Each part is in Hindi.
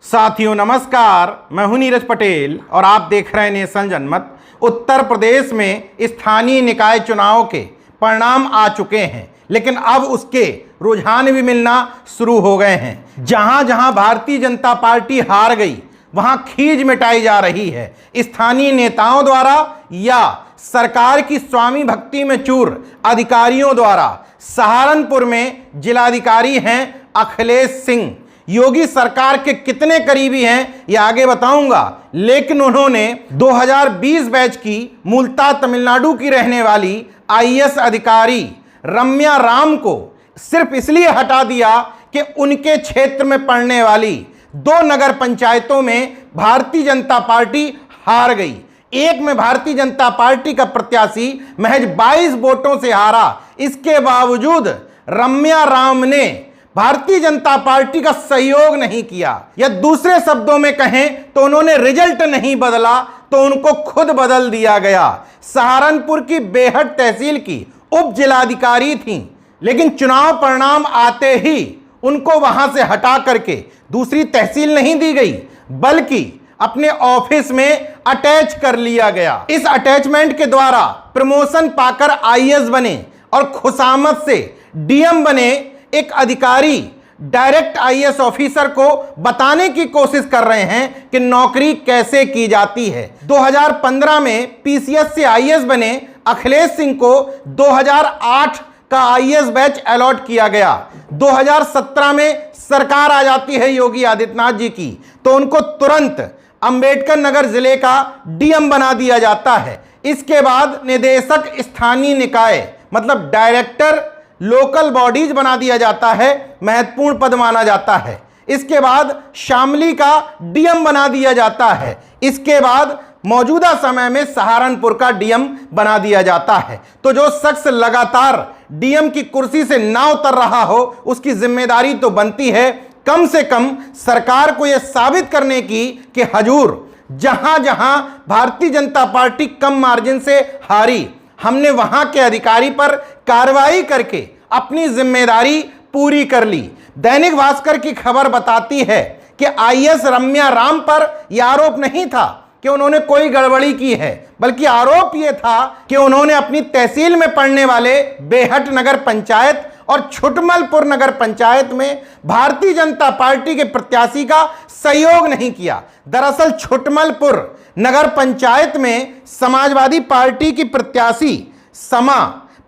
साथियों नमस्कार, मैं हूं नीरज पटेल और आप देख रहे हैं नेशन जनमत। उत्तर प्रदेश में स्थानीय निकाय चुनाव के परिणाम आ चुके हैं, लेकिन अब उसके रुझान भी मिलना शुरू हो गए हैं। जहां जहां भारतीय जनता पार्टी हार गई वहां खींच मिटाई जा रही है स्थानीय नेताओं द्वारा या सरकार की स्वामी भक्ति में चूर अधिकारियों द्वारा। सहारनपुर में जिलाधिकारी हैं अखिलेश सिंह। योगी सरकार के कितने करीबी हैं ये आगे बताऊंगा, लेकिन उन्होंने 2020 बैच की मूलतः तमिलनाडु की रहने वाली आईएएस अधिकारी रम्या राम को सिर्फ इसलिए हटा दिया कि उनके क्षेत्र में पड़ने वाली 2 नगर पंचायतों में भारतीय जनता पार्टी हार गई। एक में भारतीय जनता पार्टी का प्रत्याशी महज 22 वोटों से हारा। इसके बावजूद रम्या राम ने भारतीय जनता पार्टी का सहयोग नहीं किया, या दूसरे शब्दों में कहें तो उन्होंने रिजल्ट नहीं बदला तो उनको खुद बदल दिया गया। सहारनपुर की बेहट तहसील की उप जिलाधिकारी थीं, लेकिन चुनाव परिणाम आते ही उनको वहां से हटा करके दूसरी तहसील नहीं दी गई, बल्कि अपने ऑफिस में अटैच कर लिया गया। इस अटैचमेंट के द्वारा प्रमोशन पाकर आईएएस बने और खुशामद से डीएम बने एक अधिकारी डायरेक्ट आईएएस ऑफिसर को बताने की कोशिश कर रहे हैं कि नौकरी कैसे की जाती है। 2015 में पीसीएस से आईएएस बने अखिलेश सिंह को 2008 का आईएएस बैच अलॉट किया गया। 2017 में सरकार आ जाती है योगी आदित्यनाथ जी की, तो उनको तुरंत अंबेडकर नगर जिले का डीएम बना दिया जाता है। इसके बाद निदेशक स्थानीय निकाय मतलब डायरेक्टर लोकल बॉडीज बना दिया जाता है, महत्वपूर्ण पद माना जाता है। इसके बाद शामली का डीएम बना दिया जाता है। इसके बाद मौजूदा समय में सहारनपुर का डीएम बना दिया जाता है। तो जो शख्स लगातार डीएम की कुर्सी से ना उतर रहा हो उसकी जिम्मेदारी तो बनती है कम से कम सरकार को यह साबित करने की कि हजूर जहां जहां भारतीय जनता पार्टी कम मार्जिन से हारी, हमने वहां के अधिकारी पर कार्रवाई करके अपनी जिम्मेदारी पूरी कर ली। दैनिक भास्कर की खबर बताती है कि आईएएस रम्या राम पर यह आरोप नहीं था कि उन्होंने कोई गड़बड़ी की है, बल्कि आरोप यह था कि उन्होंने अपनी तहसील में पड़ने वाले बेहट नगर पंचायत और छुटमलपुर नगर पंचायत में भारतीय जनता पार्टी के प्रत्याशी का सहयोग नहीं किया। दरअसल छुटमलपुर नगर पंचायत में समाजवादी पार्टी की प्रत्याशी समा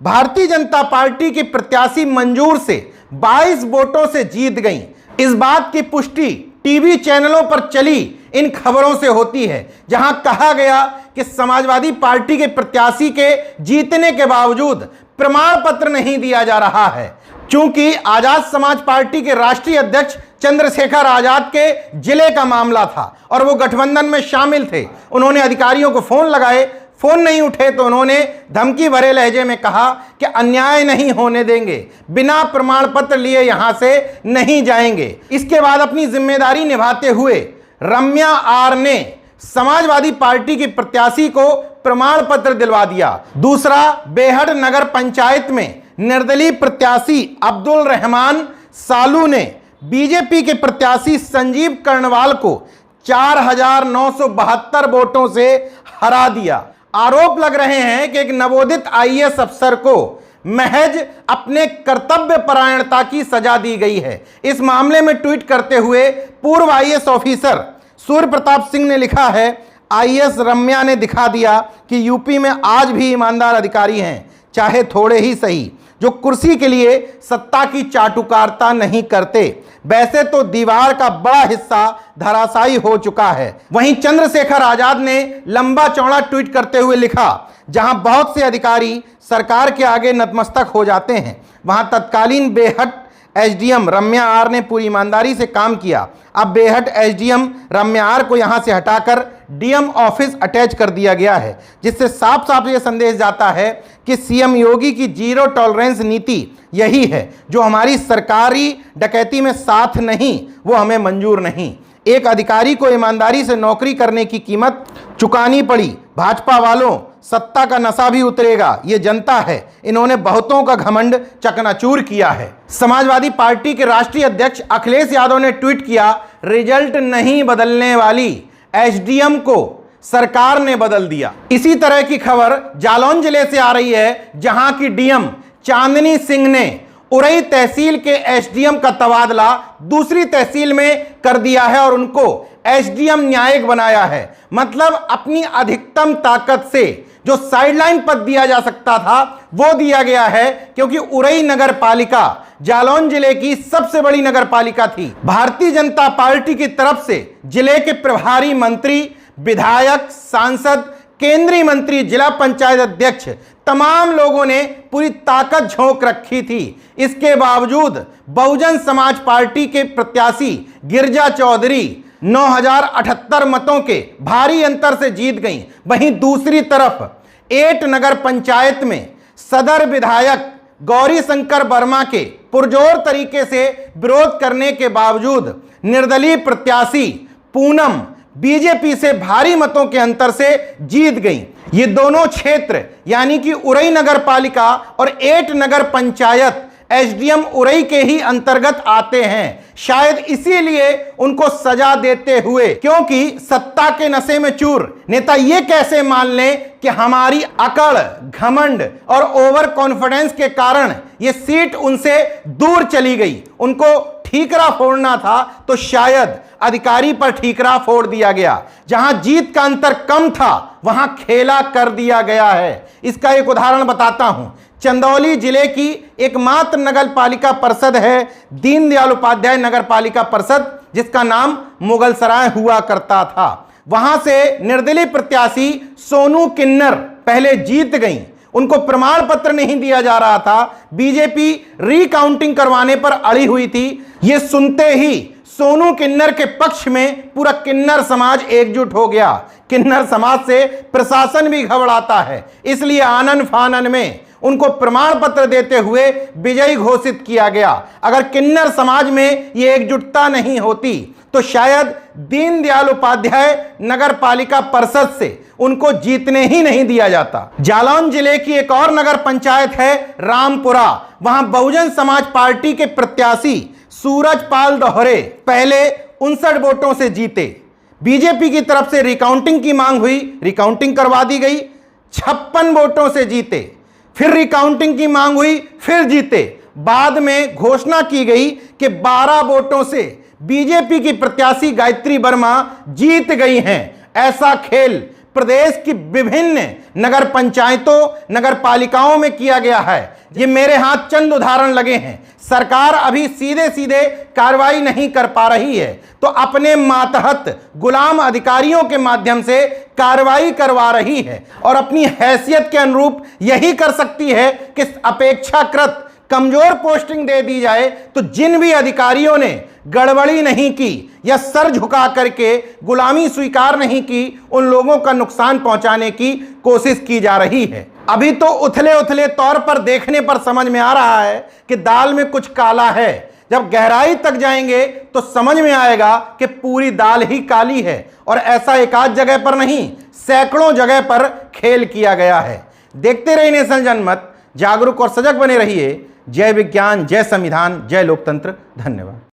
भारतीय जनता पार्टी की प्रत्याशी मंजूर से 22 वोटों से जीत गईं। इस बात की पुष्टि टीवी चैनलों पर चली इन खबरों से होती है, जहां कहा गया कि समाजवादी पार्टी के प्रत्याशी के जीतने के बावजूद प्रमाण पत्र नहीं दिया जा रहा है। चूंकि आजाद समाज पार्टी के राष्ट्रीय अध्यक्ष चंद्रशेखर आजाद के जिले का मामला था और वो गठबंधन में शामिल थे, उन्होंने अधिकारियों को फोन लगाए, फोन नहीं उठे तो उन्होंने धमकी भरे लहजे में कहा कि अन्याय नहीं होने देंगे, बिना प्रमाण पत्र लिए यहां से नहीं जाएंगे। इसके बाद अपनी जिम्मेदारी निभाते हुए रम्या आर ने समाजवादी पार्टी की प्रत्याशी को प्रमाण पत्र दिलवा दिया। दूसरा, बेहट नगर पंचायत में निर्दलीय प्रत्याशी अब्दुल रहमान सालू ने बीजेपी के प्रत्याशी संजीव कर्णवाल को 4972 वोटों से हरा दिया। आरोप लग रहे हैं कि एक नवोदित आईएएस अफसर को महज अपने कर्तव्य परायणता की सजा दी गई है। इस मामले में ट्वीट करते हुए पूर्व आईएएस ऑफिसर सूर्य प्रताप सिंह ने लिखा है, आईएएस रम्या ने दिखा दिया कि यूपी में आज भी ईमानदार अधिकारी हैं, चाहे थोड़े ही सही, जो कुर्सी के लिए सत्ता की चाटुकारिता नहीं करते। वैसे तो दीवार का बड़ा हिस्सा धराशायी हो चुका है। वहीं चंद्रशेखर आजाद ने लंबा चौड़ा ट्वीट करते हुए लिखा, जहां बहुत से अधिकारी सरकार के आगे नतमस्तक हो जाते हैं, वहां तत्कालीन बेहट एसडीएम रम्या आर ने पूरी ईमानदारी से काम किया। अब बेहट एसडीएम रम्या आर को यहां से हटाकर डीएम ऑफिस अटैच कर दिया गया है, जिससे साफ साफ यह संदेश जाता है कि सीएम योगी की जीरो टॉलरेंस नीति यही है जो हमारी सरकारी डकैती में साथ नहीं, वो हमें मंजूर नहीं। एक अधिकारी को ईमानदारी से नौकरी करने की कीमत चुकानी पड़ी। भाजपा वालों, सत्ता का नशा भी उतरेगा, ये जनता है। इन्होंने बहुतों का घमंड चकनाचूर किया है। समाजवादी पार्टी के राष्ट्रीय अध्यक्ष अखिलेश यादव ने ट्वीट किया, रिजल्ट नहीं बदलने वाली एसडीएम को सरकार ने बदल दिया। इसी तरह की खबर जालौन जिले से आ रही है, जहां की डीएम चांदनी सिंह ने उरई तहसील के एसडीएम का तबादला दूसरी तहसील में कर दिया है और उनको एसडीएम न्यायिक बनाया है। मतलब अपनी अधिकतम ताकत से जो साइडलाइन पद दिया जा सकता था वो दिया गया है, क्योंकि उरई नगर पालिका जालौन जिले की सबसे बड़ी नगर पालिका थी। भारतीय जनता पार्टी की तरफ से जिले के प्रभारी मंत्री, विधायक, सांसद, केंद्रीय मंत्री, जिला पंचायत अध्यक्ष, तमाम लोगों ने पूरी ताकत झोंक रखी थी। इसके बावजूद बहुजन समाज पार्टी के प्रत्याशी गिरजा चौधरी 9078 मतों के भारी अंतर से जीत गईं। वहीं दूसरी तरफ एट नगर पंचायत में सदर विधायक गौरी शंकर वर्मा के पुरजोर तरीके से विरोध करने के बावजूद निर्दलीय प्रत्याशी पूनम बीजेपी से भारी मतों के अंतर से जीत गई। ये दोनों क्षेत्र यानी कि उरई नगर पालिका और एट नगर पंचायत एसडीएम उरई के ही अंतर्गत आते हैं। शायद इसीलिए उनको सजा देते हुए, क्योंकि सत्ता के नशे में चूर नेता ये कैसे मान लें कि हमारी अकड़, घमंड और ओवर कॉन्फिडेंस के कारण ये सीट उनसे दूर चली गई। उनको ठीकरा फोड़ना था तो शायद अधिकारी पर ठीकरा फोड़ दिया गया। जहां जीत का अंतर कम था वहां खेला कर दिया गया है। इसका एक उदाहरण बताता हूं। चंदौली जिले की एकमात्र नगर पालिका परिषद है दीनदयाल उपाध्याय नगर पालिका परिषद, जिसका नाम मुगलसराय हुआ करता था। वहां से निर्दलीय प्रत्याशी सोनू किन्नर पहले जीत गईं। उनको प्रमाण पत्र नहीं दिया जा रहा था। बीजेपी रीकाउंटिंग करवाने पर अड़ी हुई थी। यह सुनते ही सोनू किन्नर के पक्ष में पूरा किन्नर समाज एकजुट हो गया। किन्नर समाज से प्रशासन भी घबराता है, इसलिए आनन फानन में उनको प्रमाण पत्र देते हुए विजयी घोषित किया गया। अगर किन्नर समाज में यह एकजुटता नहीं होती तो शायद दीनदयाल उपाध्याय नगर पालिका परिषद से उनको जीतने ही नहीं दिया जाता। जालौन जिले की एक और नगर पंचायत है रामपुरा। वहां बहुजन समाज पार्टी के प्रत्याशी सूरजपाल दोहरे पहले 59 वोटों से जीते। बीजेपी की तरफ से रिकाउंटिंग की मांग हुई, रिकाउंटिंग करवा दी गई, 56 वोटों से जीते। फिर रिकाउंटिंग की मांग हुई, फिर जीते। बाद में घोषणा की गई कि 12 वोटों से बीजेपी की प्रत्याशी गायत्री वर्मा जीत गई हैं। ऐसा खेल प्रदेश की विभिन्न नगर पंचायतों, नगर पालिकाओं में किया गया है। ये मेरे हाथ चंद उदाहरण लगे हैं। सरकार अभी सीधे सीधे कार्रवाई नहीं कर पा रही है, तो अपने मातहत गुलाम अधिकारियों के माध्यम से कार्रवाई करवा रही है और अपनी हैसियत के अनुरूप यही कर सकती है कि अपेक्षाकृत कमजोर पोस्टिंग दे दी जाए। तो जिन भी अधिकारियों ने गड़बड़ी नहीं की या सर झुका करके गुलामी स्वीकार नहीं की, उन लोगों का नुकसान पहुंचाने की कोशिश की जा रही है। अभी तो उथले उथले तौर पर देखने पर समझ में आ रहा है कि दाल में कुछ काला है। जब गहराई तक जाएंगे तो समझ में आएगा कि पूरी दाल ही काली है। और ऐसा एक आध जगह पर नहीं, सैकड़ों जगह पर खेल किया गया है। देखते रहिए नेशन जनमत, जागरूक और सजग बने रहिए। जय विज्ञान, जय संविधान, जय लोकतंत्र। धन्यवाद।